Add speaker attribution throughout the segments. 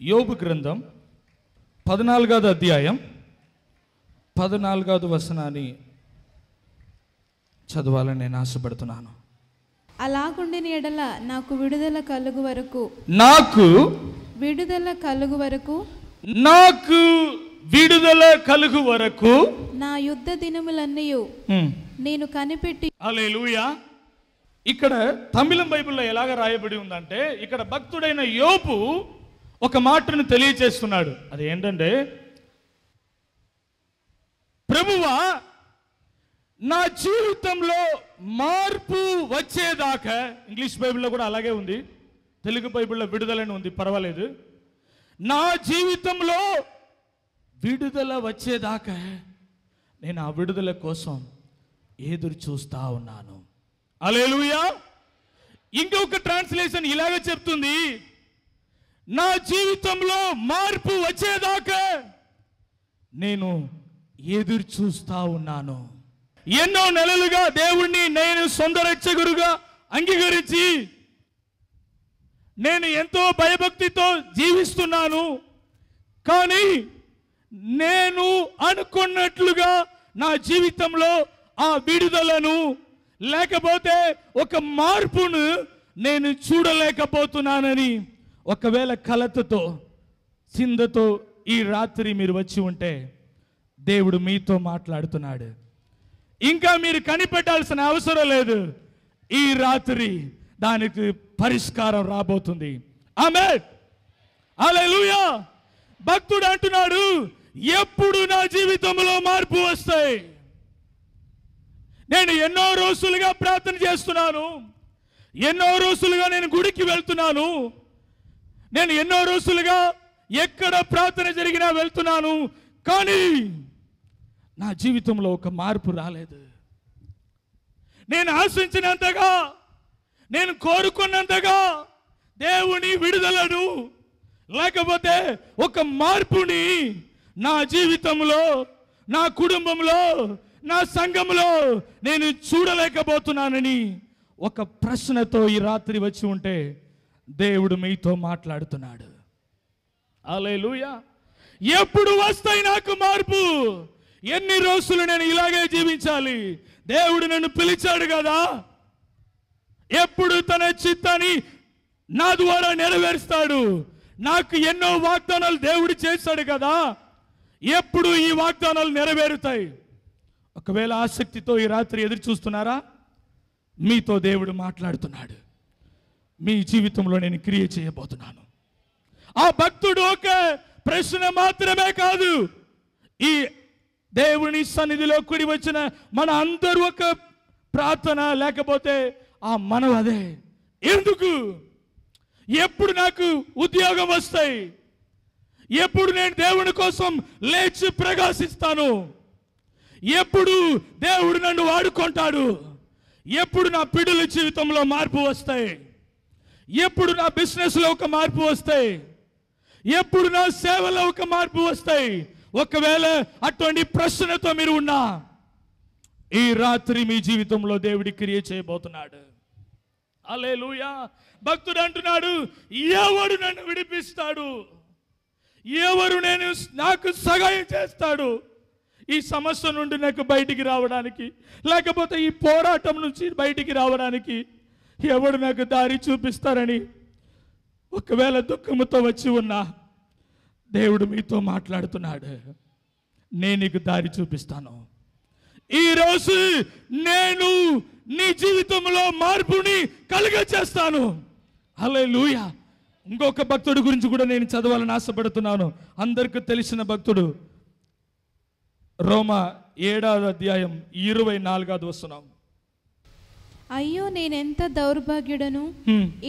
Speaker 1: యోబు గ్రంథం 14వ అధ్యాయం 14వ వచనాన్ని చదవాలని నేను ఆశపడుతున్నాను.
Speaker 2: అలాగుండిన ఎడల నాకు విడుదల కలుగు వరకు నా యుద్ధ దినములన్నీ నేను కనిపెట్టి.
Speaker 1: హల్లెలూయా. ఇక్కడ తమిళం బైబిల్లో ఎలాగ రాయబడి ఉందంటే, ఇక్కడ భక్తుడైన యోబు ఒక మాటను తెలియజేస్తున్నాడు. అది ఏంటంటే, ప్రభువా నా జీవితంలో మార్పు వచ్చేదాకా, ఇంగ్లీష్ బైబిల్లో కూడా అలాగే ఉంది, తెలుగు బైబిల్లో విడుదలని ఉంది, పర్వాలేదు. నా జీవితంలో విడుదల వచ్చేదాకా నేను ఆ విడుదల కోసం ఎదురు చూస్తా ఉన్నాను. హల్లెలూయా. ఇంకొక ట్రాన్స్లేషన్ ఇలాగ చెప్తుంది, నా జీవితంలో మార్పు వచ్చేదాకా నేను ఎదురు చూస్తా ఉన్నాను. ఎన్నో నెలలుగా దేవుణ్ణి నేను సొంత రక్షకుడుగా అంగీకరించి నేను ఎంతో భయభక్తితో జీవిస్తున్నాను. కానీ నేను అనుకున్నట్లుగా నా జీవితంలో ఆ విడుదలను లేకపోతే ఒక మార్పును నేను చూడలేకపోతున్నానని ఒకవేళ కలతతో చిందతో ఈ రాత్రి మీరు వచ్చి ఉంటే దేవుడు మీతో మాట్లాడుతున్నాడు. ఇంకా మీరు కనిపెట్టాల్సిన అవసరం లేదు. ఈ రాత్రి దానికి పరిష్కారం రాబోతుంది. ఆమేన్. హల్లెలూయా. భక్తుడు అంటున్నాడు, ఎప్పుడు నా జీవితంలో మార్పు వస్తాయి? నేను ఎన్నో రోజులుగా ప్రార్థన చేస్తున్నాను, ఎన్నో రోజులుగా నేను గుడికి వెళ్తున్నాను, నేను ఎన్నో రోజులుగా ఎక్కడ ప్రార్థన జరిగినా వెళ్తున్నాను, కానీ నా జీవితంలో ఒక మార్పు రాలేదు. నేను ఆశించినంతగా, నేను కోరుకున్నంతగా దేవుని విడుదలను లేకపోతే ఒక మార్పుని నా జీవితంలో, నా కుటుంబంలో, నా సంఘంలో నేను చూడలేకపోతున్నానని ఒక ప్రశ్నతో ఈ రాత్రి వచ్చి ఉంటే దేవుడు మీతో మాట్లాడుతున్నాడు. హల్లెలూయా. ఎప్పుడు వస్తాయి నాకు మార్పు? ఎన్ని రోజులు నేను ఇలాగే జీవించాలి? దేవుడు నన్ను పిలిచాడు కదా, ఎప్పుడు తన చిత్తాన్ని నా ద్వారా నెరవేరుస్తాడు. నాకు ఎన్నో వాగ్దానాలు దేవుడు చేశాడు కదా, ఎప్పుడు ఈ వాగ్దానాలు నెరవేరుతాయి? ఒకవేళ ఆసక్తితో ఈ రాత్రి ఎదురు చూస్తున్నారా? మీతో దేవుడు మాట్లాడుతున్నాడు. మీ జీవితంలో నేను క్రియ చేయబోతున్నాను. ఆ భక్తుడు ఒక ప్రశ్న మాత్రమే కాదు, ఈ దేవుని సన్నిధిలో కూడి వచ్చిన మన అందరూ ఒక ప్రార్థన, లేకపోతే ఆ మనం అదే, ఎందుకు? ఎప్పుడు నాకు ఉద్యోగం వస్తాయి? ఎప్పుడు నేను దేవుని కోసం లేచి ప్రకాశిస్తాను? ఎప్పుడు దేవుడు నన్ను వాడుకుంటాడు? ఎప్పుడు నా పిడుల జీవితంలో మార్పు వస్తాయి? ఎప్పుడు నా బిజినెస్లో ఒక మార్పు వస్తాయి? ఎప్పుడు నా సేవలో ఒక మార్పు వస్తాయి? ఒకవేళ అటువంటి ప్రశ్నతో మీరు ఉన్నా, ఈ రాత్రి మీ జీవితంలో దేవుడి క్రియ చేయబోతున్నాడు. హల్లెలూయా. భక్తుడు అంటున్నాడు, ఎవడు నన్ను విడిపిస్తాడు? ఎవరు నాకు సహాయం చేస్తాడు? ఈ సమస్య నుండి నాకు బయటికి రావడానికి, లేకపోతే ఈ పోరాటం నుంచి బయటికి రావడానికి ఎవడు నాకు దారి చూపిస్తారని ఒకవేళ దుఃఖముతో వచ్చి ఉన్నా, దేవుడు మీతో మాట్లాడుతున్నాడు. నేను నీకు దారి చూపిస్తాను. ఈరోజు నేను నీ జీవితంలో మార్పుని కలుగచేస్తాను. హల్లెలూయా. ఇంకొక భక్తుడి గురించి కూడా నేను చదవాలని ఆశపడుతున్నాను. అందరికీ తెలిసిన భక్తుడు, రోమా 7వ అధ్యాయం 24వ వచనం.
Speaker 2: అయ్యో, నేనెంత దౌర్భాగ్యుడను!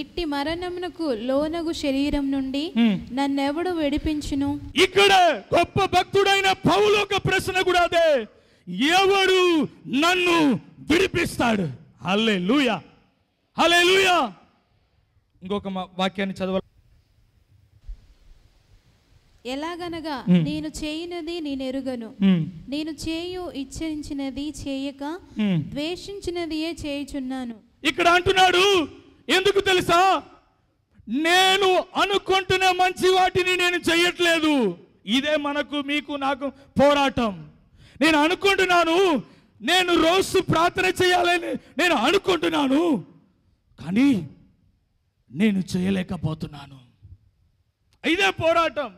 Speaker 2: ఇట్టి మరణమునకు లోనగు శరీరం నుండి నన్నెవడు విడిపించును?
Speaker 1: ఇక్కడ గొప్ప భక్తుడైన పౌలు ఒక ప్రశ్న కూడా అదే, ఎవడు నన్ను విడిపిస్తాడు? హల్లెలూయా. హల్లెలూయా. ఇంకొక వాక్యాన్ని చదవాలి.
Speaker 2: ఎలాగనగా నేను చేయనది నేను ఎరుగను, నేను చేయు ఇచ్ఛించినది చేయక ద్వేషించినదియే చేయుచున్నాను.
Speaker 1: ఇక్కడ అంటున్నాడు, ఎందుకు తెలుసా? నేను అనుకుంటున్న మంచి వాటిని నేను చెయ్యట్లేదు. ఇదే మనకు మీకు నాకు పోరాటం. నేను అనుకుంటున్నాను, నేను రోజు ప్రార్థన చేయాలని నేను అనుకుంటున్నాను, కానీ నేను చేయలేకపోతున్నాను. ఇదే పోరాటం.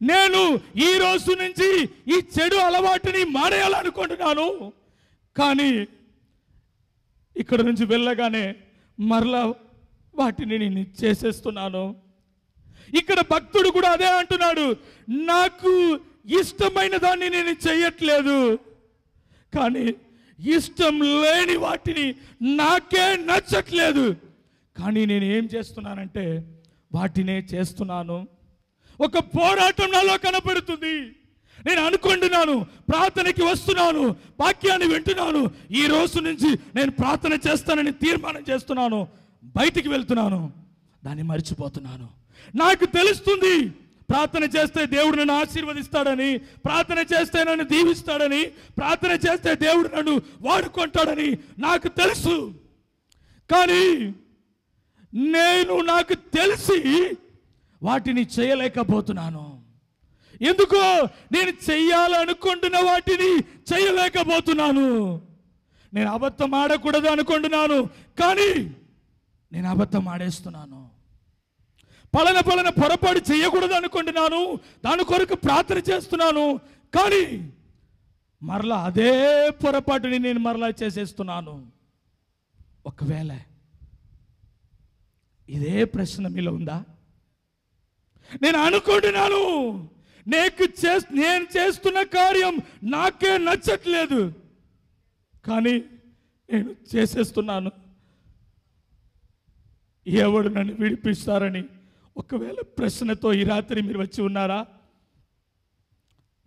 Speaker 1: నేను ఈ రోజు నుంచి ఈ చెడు అలవాటుని మానేయాలనుకుంటున్నాను, కానీ ఇక్కడ నుంచి వెళ్ళగానే మరలా వాటిని నేను చేసేస్తున్నాను. ఇక్కడ భక్తుడు కూడా అదే అంటున్నాడు, నాకు ఇష్టమైన దాన్ని నేను చెయ్యట్లేదు, కానీ ఇష్టం లేని వాటిని నాకే నచ్చట్లేదు, కానీ నేను ఏం చేస్తున్నానంటే వాటినే చేస్తున్నాను. ఒక పోరాటం నాలో కనపడుతుంది. నేను అనుకుంటున్నాను, ప్రార్థనకి వస్తున్నాను, వాక్యాన్ని వింటున్నాను, ఈ రోజు నుంచి నేను ప్రార్థన చేస్తానని తీర్మానం చేస్తున్నాను, బయటికి వెళ్తున్నాను, దాన్ని మర్చిపోతున్నాను. నాకు తెలుస్తుంది ప్రార్థన చేస్తే దేవుడు నన్ను ఆశీర్వదిస్తాడని, ప్రార్థన చేస్తే నన్ను దీవిస్తాడని, ప్రార్థన చేస్తే దేవుడు నన్ను వాడుకుంటాడని నాకు తెలుసు, కానీ నాకు తెలిసి వాటిని చేయలేకపోతున్నాను. ఎందుకో నేను చెయ్యాలనుకుంటున్న వాటిని చేయలేకపోతున్నాను. నేను అబద్ధం ఆడకూడదు అనుకుంటున్నాను, కానీ నేను అబద్ధం ఆడేస్తున్నాను. పలానా పొరపాటు చేయకూడదు అనుకుంటున్నాను, దాని కొరకు ప్రార్థన చేస్తున్నాను, కానీ మరలా అదే పొరపాటుని నేను మరలా చేసేస్తున్నాను. ఒకవేళ ఇదే ప్రశ్న మీలో ఉందా? నేను అనుకుంటున్నాను, నేను చేస్తున్న కార్యం నాకే నచ్చట్లేదు, కానీ నేను చేసేస్తున్నాను. ఎవడు నన్ను విడిపిస్తారని ఒకవేళ ప్రశ్నతో ఈ రాత్రి మీరు వచ్చి ఉన్నారా?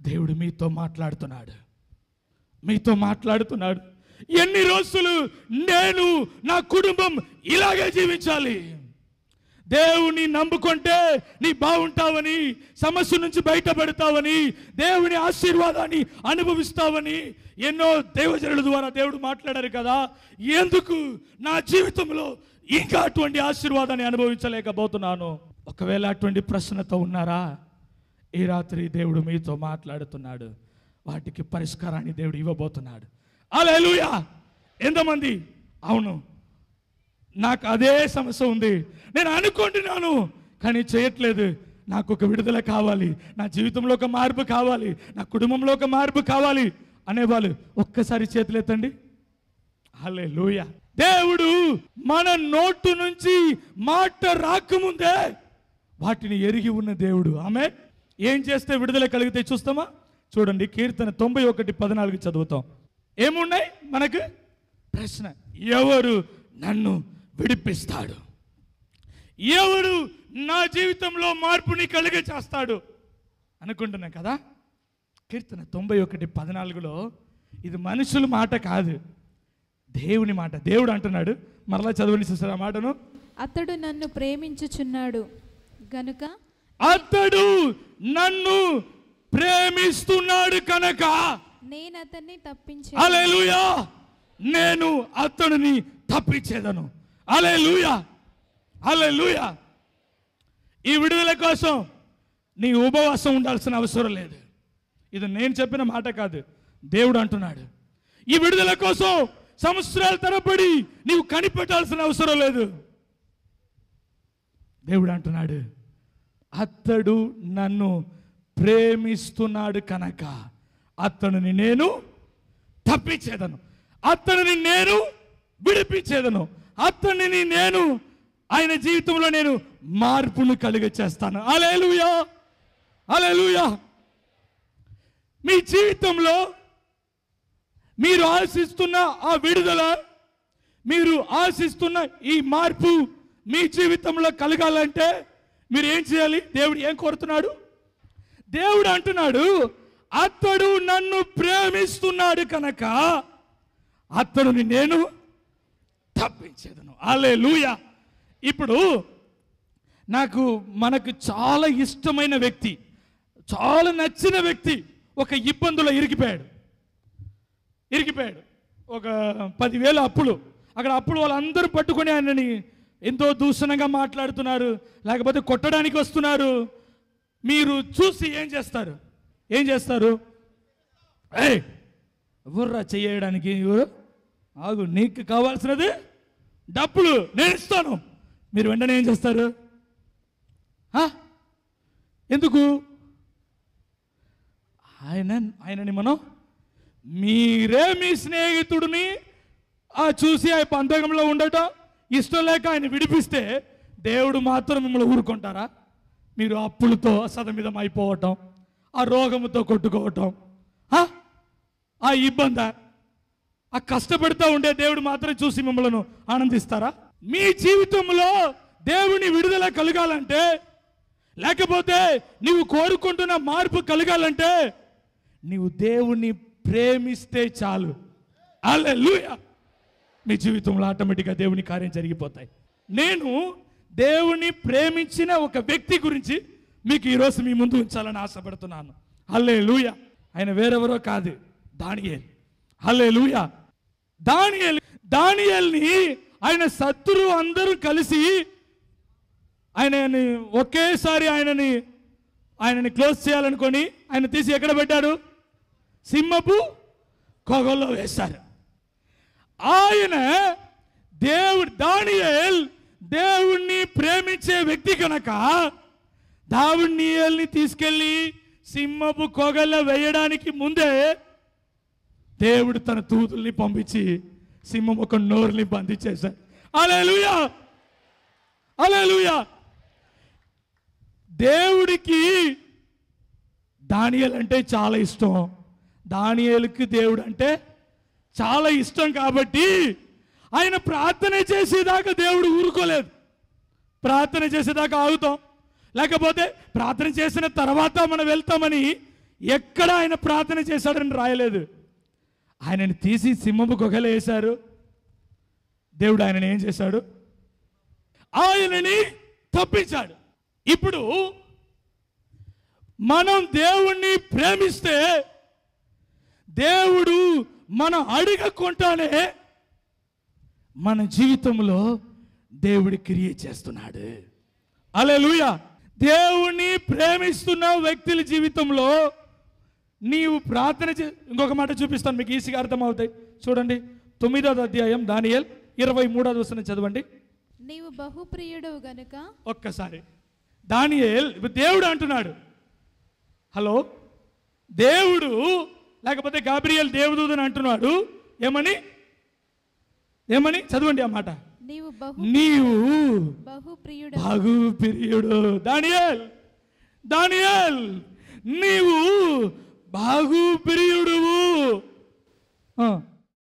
Speaker 1: దేవుడు మీతో మాట్లాడుతున్నాడు. ఎన్ని రోజులు నేను నా కుటుంబం ఇలాగే జీవించాలి? దేవుని నమ్ముకుంటే నీ బాగుంటావని, సమస్య నుంచి బయటపడతావని, దేవుని ఆశీర్వాదాన్ని అనుభవిస్తావని ఎన్నో దైవజనుల ద్వారా దేవుడు మాట్లాడారు కదా. ఎందుకు నా జీవితంలో ఇంకా అటువంటి ఆశీర్వాదాన్ని అనుభవించలేకపోతున్నాను? ఒకవేళ అటువంటి ప్రశ్నతో ఉన్నారా? ఈ రాత్రి దేవుడు మీతో మాట్లాడుతున్నాడు. వాటికి పరిష్కారాన్ని దేవుడు ఇవ్వబోతున్నాడు. హల్లెలూయా! ఎంతమంది అవును, నాకు అదే సమస్య ఉంది, నేను అనుకుంటున్నాను కానీ చేయట్లేదు, నాకు ఒక విడుదల కావాలి, నా జీవితంలో ఒక మార్పు కావాలి, నా కుటుంబంలో ఒక మార్పు కావాలి అనేవాళ్ళు ఒక్కసారి చేతులెత్తండి. హల్లెలూయా! దేవుడు మన నోటు నుంచి మాట రాకముందే వాటిని ఎరిగి ఉన్న దేవుడు. ఆమె ఏం చేస్తే విడుదల కలిగితే చూస్తామా? చూడండి, కీర్తన 91:14 చదువుతాం. ఏమున్నాయి మనకు? ప్రశ్న, ఎవరు నన్ను విడిపిస్తాడు? ఎవడు నా జీవితంలో మార్పుని కలిగ చేస్తాడు అనుకుంటున్నాం కదా. కీర్తన 91:14లో ఇది మనుషుల మాట కాదు, దేవుని మాట. దేవుడు అంటున్నాడు, మరలా చదవండి సిస్టర్ ఆ మాటను.
Speaker 2: అతడు నన్ను ప్రేమించుచున్నాడు గనుక,
Speaker 1: అతడు నన్ను ప్రేమిస్తున్నాడు కనుక
Speaker 2: నేను అతన్ని తప్పించే.
Speaker 1: హల్లెలూయా! నేను అతడిని తప్పించేదను. హల్లెలూయా! హల్లెలూయా! ఈ విడుదల కోసం నీ ఉపవాసం ఉండాల్సిన అవసరం లేదు. ఇది నేను చెప్పిన మాట కాదు, దేవుడు అంటున్నాడు. ఈ విడుదల కోసం సంవత్సరాల తరబడి నీవు కనిపెట్టాల్సిన అవసరం లేదు. దేవుడు అంటున్నాడు, అతడు నన్ను ప్రేమిస్తున్నాడు కనుక అతడిని నేను తప్పించేదను, అతడిని నేను విడిపించేదను, అతడిని నేను ఆయన జీవితంలో నేను మార్పును కలిగ చేస్తాను. హల్లెలూయా! హల్లెలూయా! మీ జీవితంలో మీరు ఆశిస్తున్న ఆ విడుదల, మీరు ఆశిస్తున్న ఈ మార్పు మీ జీవితంలో కలగాలంటే మీరు ఏం చేయాలి? దేవుడు ఏం కోరుతున్నాడు? దేవుడు అంటున్నాడు, అతడు నన్ను ప్రేమిస్తున్నాడు కనుక అతడుని నేను తప్పించేదను. హల్లెలూయా! ఇప్పుడు మనకు చాలా ఇష్టమైన వ్యక్తి, చాలా నచ్చిన వ్యక్తి ఒక ఇబ్బందులో ఇరికిపోయాడు. ఒక 10,000 అప్పులు. అక్కడ అప్పులు వాళ్ళందరూ పట్టుకొని ఆయనని ఎంతో దూషణంగా మాట్లాడుతున్నారు, లేకపోతే కొట్టడానికి వస్తున్నారు, మీరు చూసి ఏం చేస్తారు? ఎవర్రా చేయడానికి? ఎవరు? ఆగు, నీకు కావాల్సినది డబ్బులు నేను ఇస్తాను. మీరు వెంటనే ఏం చేస్తారు? ఎందుకు? ఆయనని మనం మీరే మీ స్నేహితుడిని చూసి ఆ పంతకంలో ఉండటం ఇష్టం లేక ఆయన విడిపిస్తే దేవుడు మాత్రం మిమ్మల్ని ఊరుకుంటారా? మీరు అప్పులతో సదమిదం అయిపోవటం, ఆ రోగముతో కొట్టుకోవటం, ఆ ఇబ్బంది, ఆ కష్టపడుతూ ఉండే దేవుడు మాత్రం చూసి మిమ్మల్ని ఆనందిస్తారా? మీ జీవితంలో దేవుని విడుదల కలగాలంటే, లేకపోతే నీవు కోరుకుంటున్న మార్పు కలగాలంటే నీవు దేవుణ్ణి ప్రేమిస్తే చాలు. హల్లెలూయా! మీ జీవితంలో ఆటోమేటిక్గా దేవుని కార్యం జరిగిపోతాయి. నేను దేవుని ప్రేమించిన ఒక వ్యక్తి గురించి మీకు ఈరోజు మీ ముందు ఉంచాలని ఆశపడుతున్నాను. హల్లెలూయా! ఆయన వేరెవరో కాదు, దానియేలు. హల్లెలూయా! దానియేలుని ఆయన శత్రువు అందరూ కలిసి ఆయనని ఒకేసారి ఆయనని క్లోజ్ చేయాలనుకొని ఆయన తీసి ఎక్కడ పెట్టాడు? సింహపు కొగల్లో వేశారు. ఆయన దానియేలు దేవుణ్ణి ప్రేమించే వ్యక్తి కనుక దానియేలుని తీసుకెళ్లి సింహపు కొగల్లో వేయడానికి ముందే దేవుడు తన దూతల్ని పంపించి సింహం ఒక నోరుని బంధించేశాడు. హల్లెలూయా! హల్లెలూయా! దేవుడికి దానియేలు అంటే చాలా ఇష్టం. దానియేలుకి దేవుడు అంటే చాలా ఇష్టం కాబట్టి ఆయన ప్రార్థన చేసేదాకా దేవుడు ఊరుకోలేదు. ప్రార్థన చేసేదాకా ఆగుతాం, లేకపోతే ప్రార్థన చేసిన తర్వాత మనం వెళ్తామని ఎక్కడ ఆయన ప్రార్థన చేశాడని రాయలేదు. ఆయనని తీసి సింహపు గుహలో వేశారు. దేవుడు ఆయనని ఏం చేశాడు? ఆయనని తప్పించాడు. ఇప్పుడు మనం దేవుణ్ణి ప్రేమిస్తే దేవుడు మనం అడగకుండానే మన జీవితంలో దేవుడి క్రియ చేస్తున్నాడు. హల్లెలూయా! దేవుణ్ణి ప్రేమిస్తున్న వ్యక్తుల జీవితంలో నీవు ప్రార్థన ఇంకొక మాట చూపిస్తాను, మీకు ఈజీగా అర్థమవుతాయి. చూడండి, 9వ అధ్యాయం దానియేలు 23వ వచనం చదవండి.
Speaker 2: నీవు బహుప్రియుడవు గనుక.
Speaker 1: ఒక్కసారి దానియేలు దేవుడు అంటున్నాడు. హలో, దేవుడు లేకపోతే గాబ్రియేల్ దేవదూతని అంటున్నాడు. ఏమని చదవండి ఆ మాట.
Speaker 2: నీవు
Speaker 1: బహుప్రియుడు. దానియేల్ నీవు బహుప్రియుడువు.